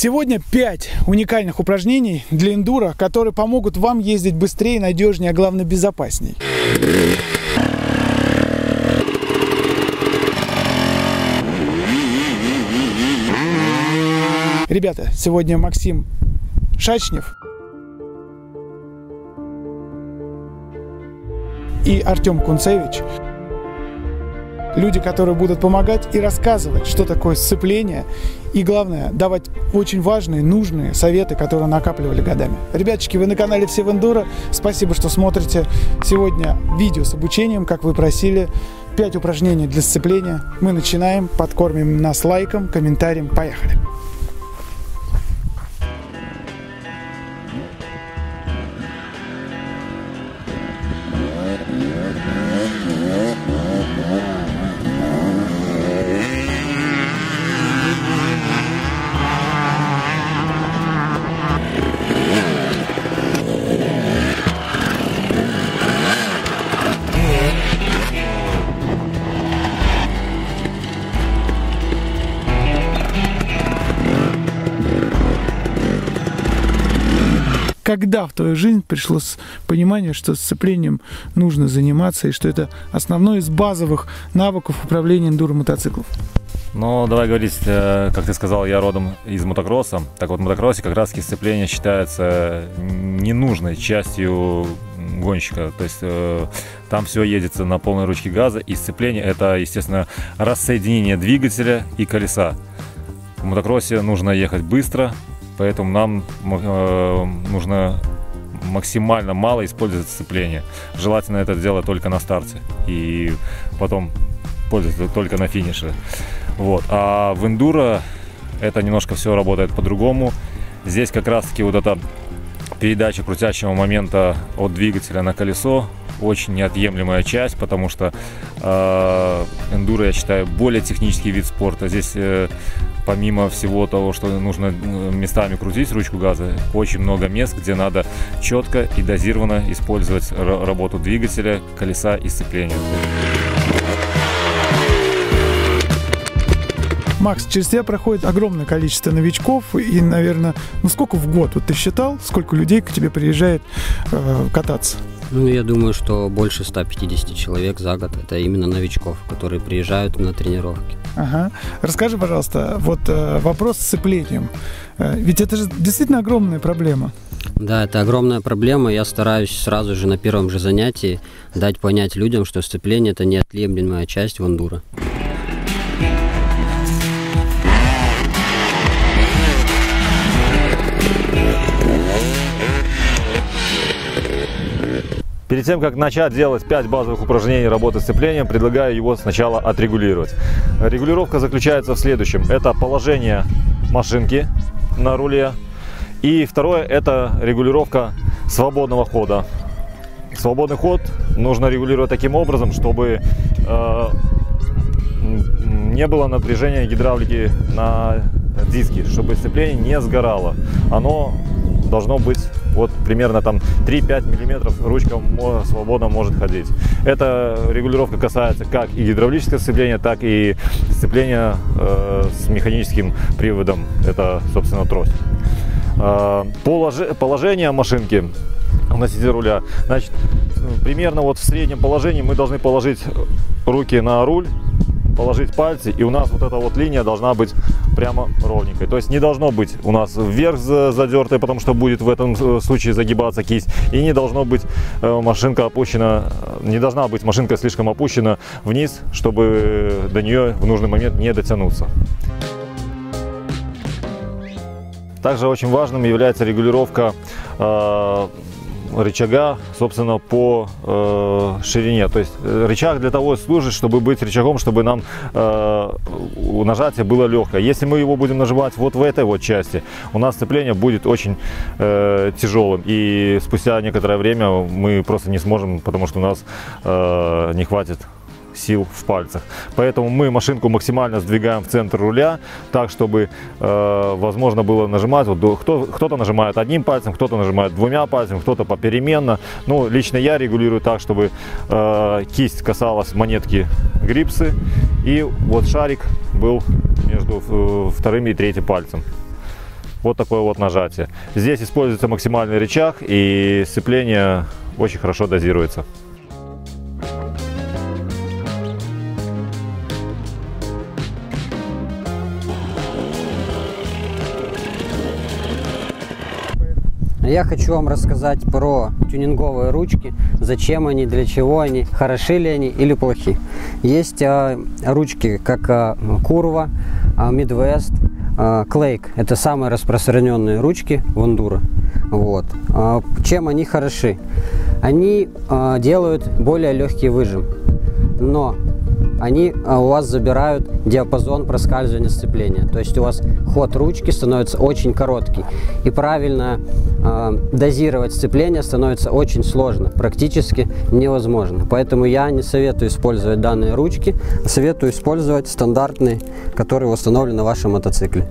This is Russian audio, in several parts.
Сегодня 5 уникальных упражнений для эндуро, которые помогут вам ездить быстрее, надежнее, а главное безопасней. Ребята, сегодня Максим Шачнев и Артем Кунцевич. Люди, которые будут помогать и рассказывать, что такое сцепление. И главное, давать очень важные, нужные советы, которые накапливали годами. Ребяточки, вы на канале Все в Эндуро. Спасибо, что смотрите. Сегодня видео с обучением, как вы просили. 5 упражнений для сцепления. Мы начинаем. Подкормим нас лайком, комментарием. Поехали! Когда в твою жизнь пришло понимание, что сцеплением нужно заниматься и что это основной из базовых навыков управления эндуро-мотоциклов? Ну, давай говорить, как ты сказал, я родом из мотокросса. Так вот, в мотокроссе как раз сцепление считается ненужной частью гонщика. То есть там все едется на полной ручке газа, и сцепление — это, естественно, рассоединение двигателя и колеса. В мотокроссе нужно ехать быстро, поэтому нам нужно максимально мало использовать сцепление. Желательно это делать только на старте и потом пользоваться только на финише. Вот. А в эндуро это немножко все работает по-другому. Здесь как раз-таки вот эта передача крутящего момента от двигателя на колесо очень неотъемлемая часть, потому что эндуро, я считаю, более технический вид спорта. Здесь помимо всего того, что нужно местами крутить ручку газа, очень много мест, где надо четко и дозированно использовать работу двигателя, колеса и сцепления. Макс, через тебя проходит огромное количество новичков, и, наверное, сколько в год? Вот ты считал, сколько людей к тебе приезжает кататься? Ну, я думаю, что больше 150 человек за год. Это именно новичков, которые приезжают на тренировки. Ага. Расскажи, пожалуйста, вот вопрос с сцеплением. Ведь это же действительно огромная проблема. Да, это огромная проблема. Я стараюсь сразу же на первом же занятии дать понять людям, что сцепление – это неотъемлемая часть в эндуро. Перед тем, как начать делать 5 базовых упражнений работы с сцеплением, предлагаю его сначала отрегулировать. Регулировка заключается в следующем. Это положение машинки на руле. И второе – это регулировка свободного хода. Свободный ход нужно регулировать таким образом, чтобы не было напряжения гидравлики на диске, чтобы сцепление не сгорало. Оно должно быть вот примерно там 3-5 миллиметров, ручка свободно может ходить. Эта регулировка касается как и гидравлического сцепления, так и сцепления с механическим приводом. Это, собственно, трость. Положение машинки на сиденье руля. Значит, примерно вот в среднем положении мы должны положить руки на руль, положить пальцы, и у нас вот эта вот линия должна быть прямо ровненькой. То есть не должно быть у нас вверх задертой, потому что будет в этом случае загибаться кисть, и не должно быть машинка опущена, не должна быть машинка слишком опущена вниз, чтобы до нее в нужный момент не дотянуться. Также очень важным является регулировка рычага, собственно, по ширине. То есть рычаг для того служит, чтобы быть рычагом, чтобы нам нажатие было легкое. Если мы его будем нажимать вот в этой вот части, у нас сцепление будет очень тяжелым, и спустя некоторое время мы просто не сможем, потому что у нас не хватит сил в пальцах. Поэтому мы машинку максимально сдвигаем в центр руля, так, чтобы возможно было нажимать. Вот, кто-то нажимает одним пальцем, кто-то нажимает двумя пальцами, кто-то попеременно. Ну, лично я регулирую так, чтобы кисть касалась монетки грипсы, и вот шарик был между вторым и третьим пальцем. вот такое вот нажатие. Здесь используется максимальный рычаг, и сцепление очень хорошо дозируется. Я хочу вам рассказать про тюнинговые ручки, зачем они, для чего они, хороши ли они или плохи. Есть ручки как Curva, Midwest, Clake. Это самые распространенные ручки в эндуро. Вот. Чем они хороши? Они делают более легкий выжим, но они у вас забирают диапазон проскальзывания сцепления. То есть у вас ход ручки становится очень короткий. И правильно дозировать сцепление становится очень сложно, практически невозможно. Поэтому я не советую использовать данные ручки, а советую использовать стандартные, которые установлены на вашем мотоцикле.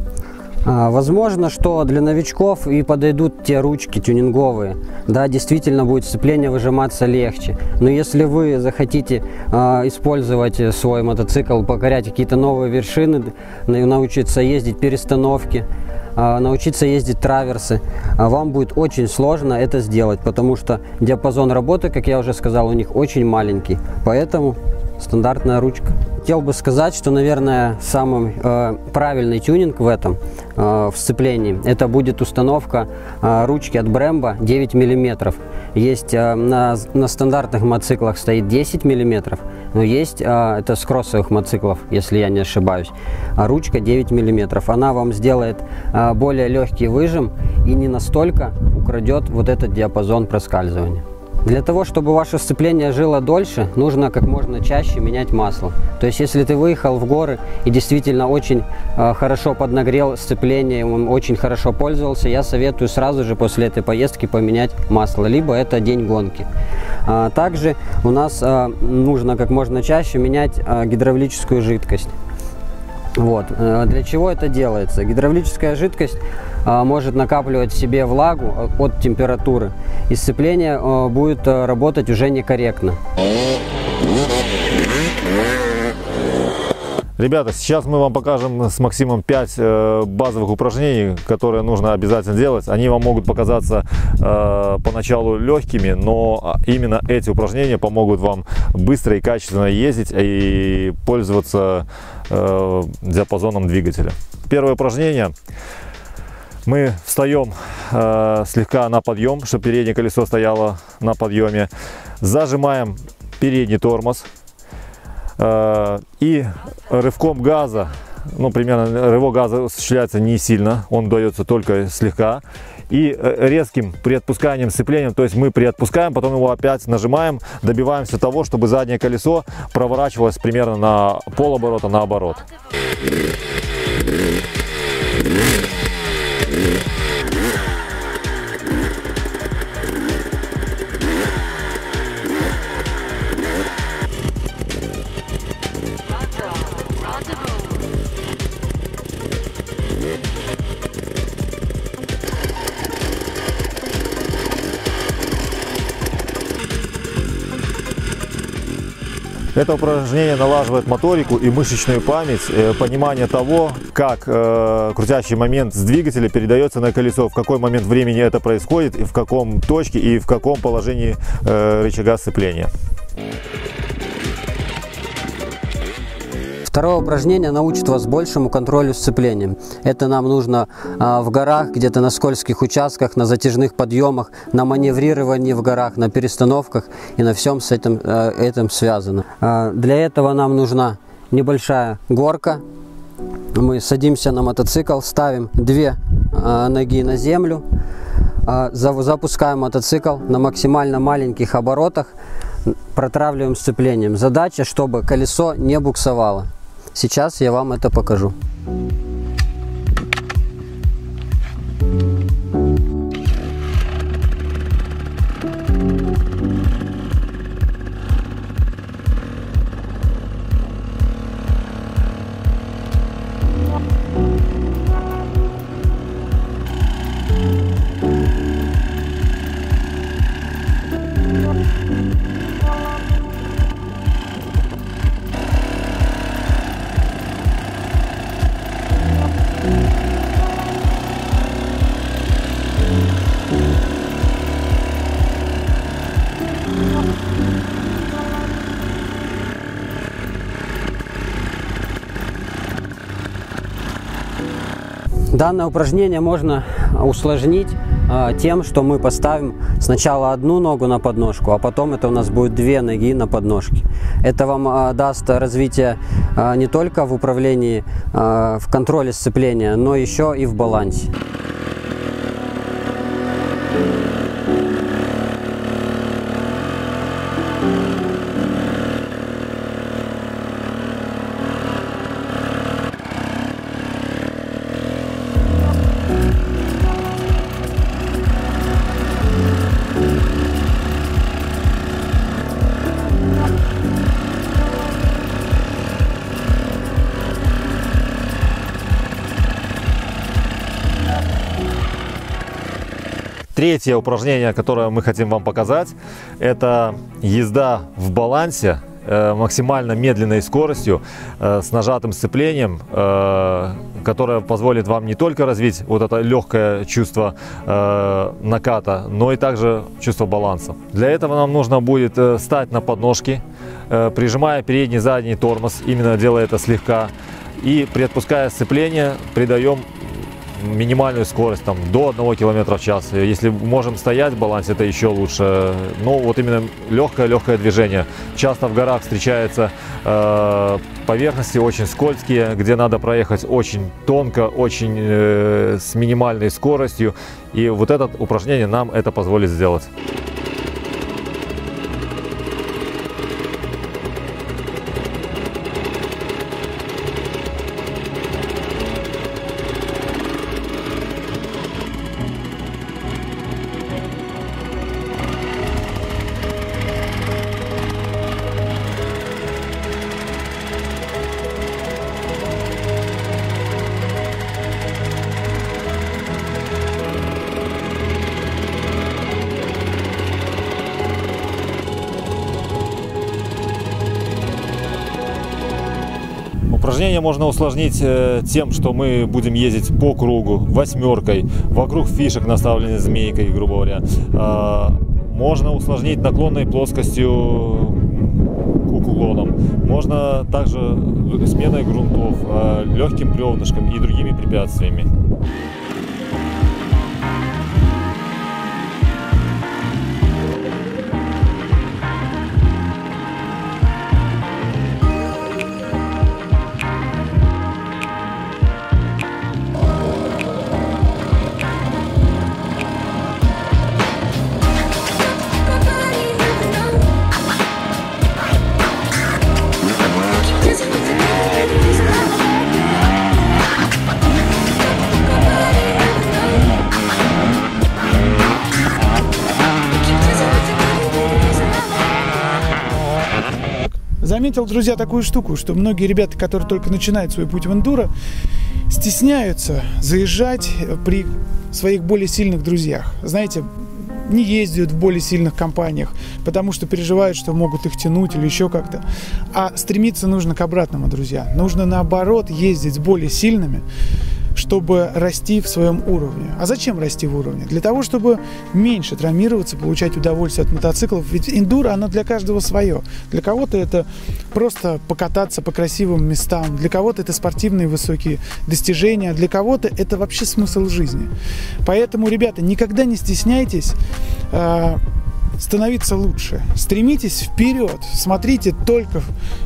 Возможно, что для новичков и подойдут те ручки тюнинговые. Да, действительно будет сцепление выжиматься легче. Но если вы захотите использовать свой мотоцикл, покорять какие-то новые вершины, научиться ездить перестановки, научиться ездить траверсы, вам будет очень сложно это сделать, потому что диапазон работы, как я уже сказал, у них очень маленький. Поэтому стандартная ручка. Хотел бы сказать, что, наверное, самый правильный тюнинг в этом, в сцеплении, это будет установка ручки от Brembo 9 мм. Есть на стандартных мотоциклах стоит 10 мм, но есть, это с кроссовых мотоциклов, если я не ошибаюсь, ручка 9 мм. Она вам сделает более легкий выжим и не настолько украдет вот этот диапазон проскальзывания. Для того, чтобы ваше сцепление жило дольше, нужно как можно чаще менять масло. То есть, если ты выехал в горы и действительно очень хорошо поднагрел сцепление, он очень хорошо пользовался, я советую сразу же после этой поездки поменять масло, либо это день гонки. Также у нас нужно как можно чаще менять гидравлическую жидкость. Вот. Для чего это делается? Гидравлическая жидкость может накапливать в себе влагу от температуры, и сцепление будет работать уже некорректно. Ребята, сейчас мы вам покажем с Максимом 5 базовых упражнений, которые нужно обязательно делать. Они вам могут показаться поначалу легкими, но именно эти упражнения помогут вам быстро и качественно ездить и пользоваться диапазоном двигателя. Первое упражнение. Мы встаем слегка на подъем, чтобы переднее колесо стояло на подъеме. Зажимаем передний тормоз. И рывком газа, ну примерно рывок газа осуществляется не сильно, он дается только слегка. И резким приотпусканием сцеплением, то есть мы приотпускаем, потом его опять нажимаем, добиваемся того, чтобы заднее колесо проворачивалось примерно на полоборота наоборот. Это упражнение налаживает моторику и мышечную память, понимание того, как крутящий момент с двигателя передается на колесо, в какой момент времени это происходит, и в каком точке и в каком положении рычага сцепления. Второе упражнение научит вас большему контролю сцепления. Это нам нужно в горах, где-то на скользких участках, на затяжных подъемах, на маневрировании в горах, на перестановках и на всем с этим связано. Для этого нам нужна небольшая горка. Мы садимся на мотоцикл, ставим 2 ноги на землю, запускаем мотоцикл на максимально маленьких оборотах, протравливаем сцеплением. Задача, чтобы колесо не буксовало. Сейчас я вам это покажу. Данное упражнение можно усложнить тем, что мы поставим сначала одну ногу на подножку, а потом это у нас будет 2 ноги на подножке. Это вам даст развитие не только в управлении, в контроле сцепления, но еще и в балансе. Третье упражнение, которое мы хотим вам показать, это езда в балансе максимально медленной скоростью с нажатым сцеплением, которое позволит вам не только развить вот это легкое чувство наката, но и также чувство баланса. Для этого нам нужно будет стать на подножки, прижимая передний и задний тормоз, именно делая это слегка, и при отпуская сцепление придаем минимальную скорость там, до 1 км в час. Если можем стоять в балансе, это еще лучше. Но вот именно легкое движение. Часто в горах встречаются поверхности очень скользкие, где надо проехать очень тонко, очень с минимальной скоростью. И вот это упражнение нам это позволит сделать. Упражнение можно усложнить тем, что мы будем ездить по кругу, 8-кой, вокруг фишек, наставленной змейкой, грубо говоря. Можно усложнить наклонной плоскостью к уклонам. Можно также сменой грунтов, легким бревнышком и другими препятствиями. Заметил, друзья, такую штуку, что многие ребята, которые только начинают свой путь в эндуро, стесняются заезжать при своих более сильных друзьях. Знаете, не ездят в более сильных компаниях, потому что переживают, что могут их тянуть или еще как-то. А стремиться нужно к обратному, друзья. Нужно, наоборот, ездить с более сильными, чтобы расти в своем уровне. А зачем расти в уровне? Для того, чтобы меньше травмироваться, получать удовольствие от мотоциклов. Ведь эндуро, оно для каждого свое. Для кого-то это просто покататься по красивым местам, для кого-то это спортивные высокие достижения, для кого-то это вообще смысл жизни. Поэтому, ребята, никогда не стесняйтесь становиться лучше. Стремитесь вперед. Смотрите только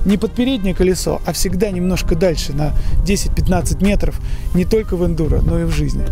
не под переднее колесо, а всегда немножко дальше, на 10-15 метров, не только в эндуро, но и в жизни.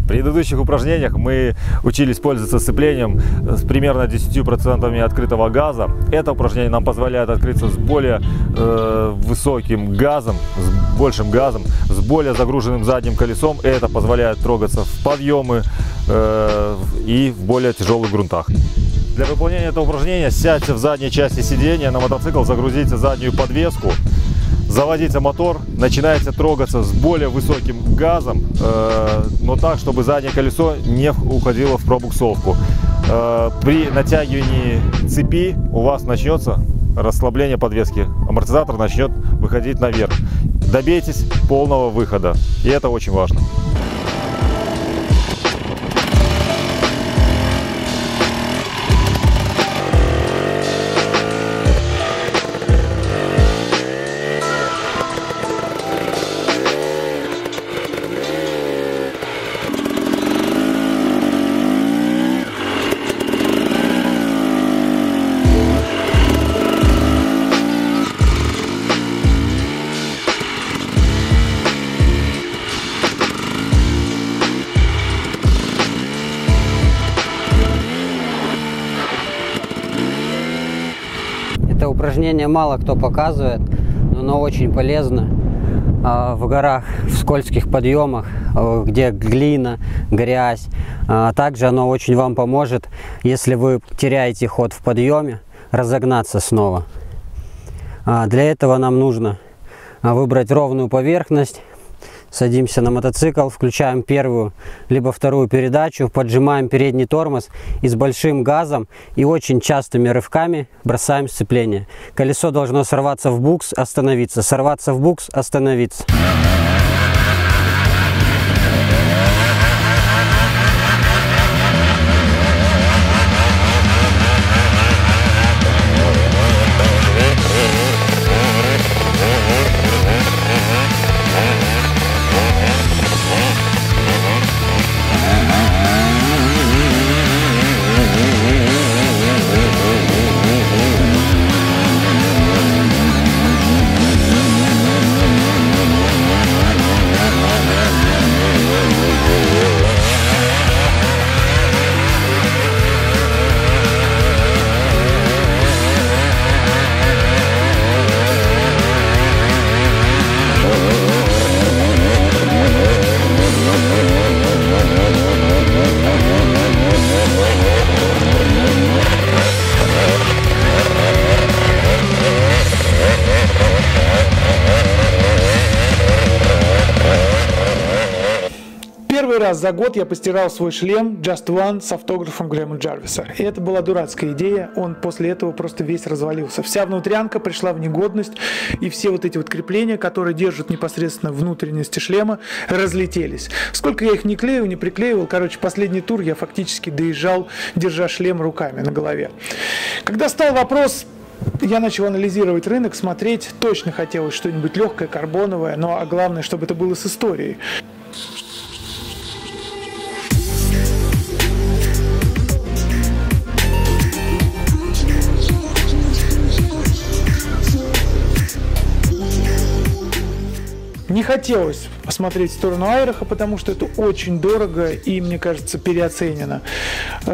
В предыдущих упражнениях мы учились пользоваться сцеплением с примерно 10% открытого газа. Это упражнение нам позволяет открыться с более высоким газом, с большим газом, с более загруженным задним колесом. Это позволяет трогаться в подъемы и в более тяжелых грунтах. Для выполнения этого упражнения сядьте в задней части сидения на мотоцикл, загрузите заднюю подвеску. заводится мотор, начинается трогаться с более высоким газом, но так, чтобы заднее колесо не уходило в пробуксовку. При натягивании цепи у вас начнется расслабление подвески, амортизатор начнет выходить наверх. Добейтесь полного выхода, и это очень важно. Это упражнение мало кто показывает, но оно очень полезно в горах, в скользких подъемах, где глина, грязь. Также оно очень вам поможет, если вы теряете ход в подъеме, разогнаться снова. Для этого нам нужно выбрать ровную поверхность. Садимся на мотоцикл, включаем первую либо вторую передачу, поджимаем передний тормоз и с большим газом и очень частыми рывками бросаем сцепление. Колесо должно сорваться в букс, остановиться, сорваться в букс, остановиться. Первый раз за год я постирал свой шлем Just One с автографом Грэма Джарвиса. И это была дурацкая идея, он после этого просто весь развалился. Вся внутрянка пришла в негодность, и все вот эти вот крепления, которые держат непосредственно внутренности шлема, разлетелись. Сколько я их не клеил, не приклеивал, короче, последний тур я фактически доезжал, держа шлем руками на голове. Когда стал вопрос, я начал анализировать рынок, смотреть, точно хотелось что-нибудь легкое, карбоновое, но главное, чтобы это было с историей. Не хотелось посмотреть в сторону Айраха, потому что это очень дорого и, мне кажется, переоценено.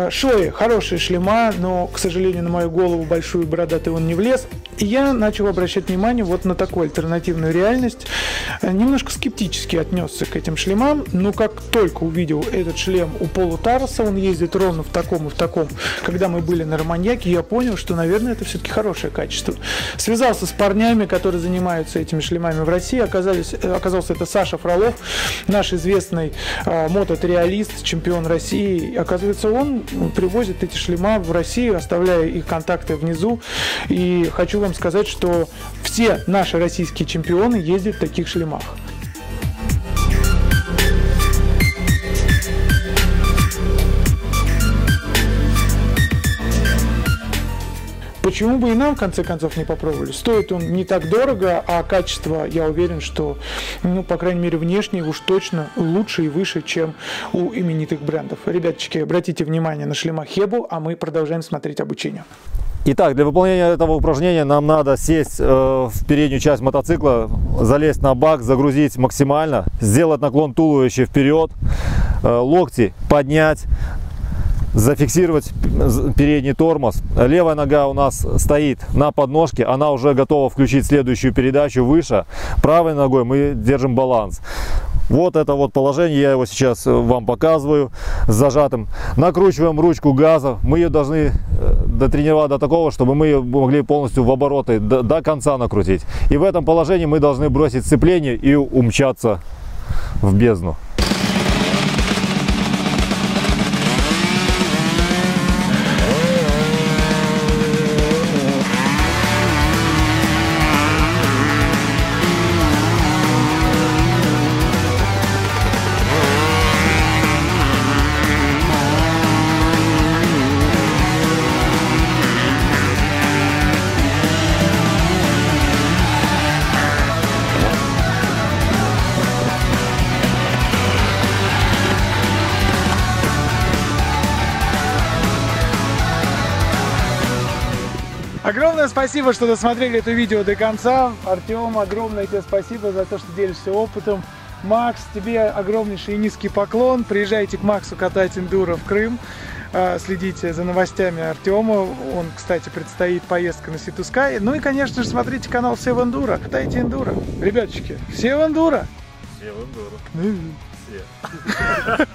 Шои – хорошие шлема, но, к сожалению, на мою голову большую бородатый он не влез. И я начал обращать внимание вот на такую альтернативную реальность. Немножко скептически отнесся к этим шлемам, но как только увидел этот шлем у Пола Тараса, он ездит ровно в таком и в таком, когда мы были на Романьяке, я понял, что, наверное, это все-таки хорошее качество. Связался с парнями, которые занимаются этими шлемами в России. Оказался это Саша Фролов, наш известный мототриалист, чемпион России. Оказывается, он привозит эти шлема в Россию, оставляя их контакты внизу. И хочу вам сказать, что все наши российские чемпионы ездят в таких шлемах. Почему бы и нам, в конце концов, не попробовали? Стоит он не так дорого, а качество, я уверен, что, ну, по крайней мере, внешне уж точно лучше и выше, чем у именитых брендов. Ребяточки, обратите внимание на шлема Хебу, а мы продолжаем смотреть обучение. Итак, для выполнения этого упражнения нам надо сесть в переднюю часть мотоцикла, залезть на бак, загрузить максимально, сделать наклон туловища вперед, локти поднять, зафиксировать передний тормоз. Левая нога у нас стоит на подножке, она уже готова включить следующую передачу выше. Правой ногой мы держим баланс. Вот это вот положение, я его сейчас вам показываю с зажатым. Накручиваем ручку газа, мы ее должны дотренировать до такого, чтобы мы ее могли полностью в обороты до конца накрутить. И в этом положении мы должны бросить сцепление и умчаться в бездну. Огромное спасибо, что досмотрели это видео до конца. Артем, огромное тебе спасибо за то, что делишься опытом. Макс, тебе огромнейший и низкий поклон. Приезжайте к Максу катать эндуро в Крым. Следите за новостями Артема. Он, кстати, предстоит поездка на Sea2Sky. Ну и, конечно же, смотрите канал Все в эндуро. Катайте эндуро. Ребяточки, все в эндуро. Все в эндуро. Все.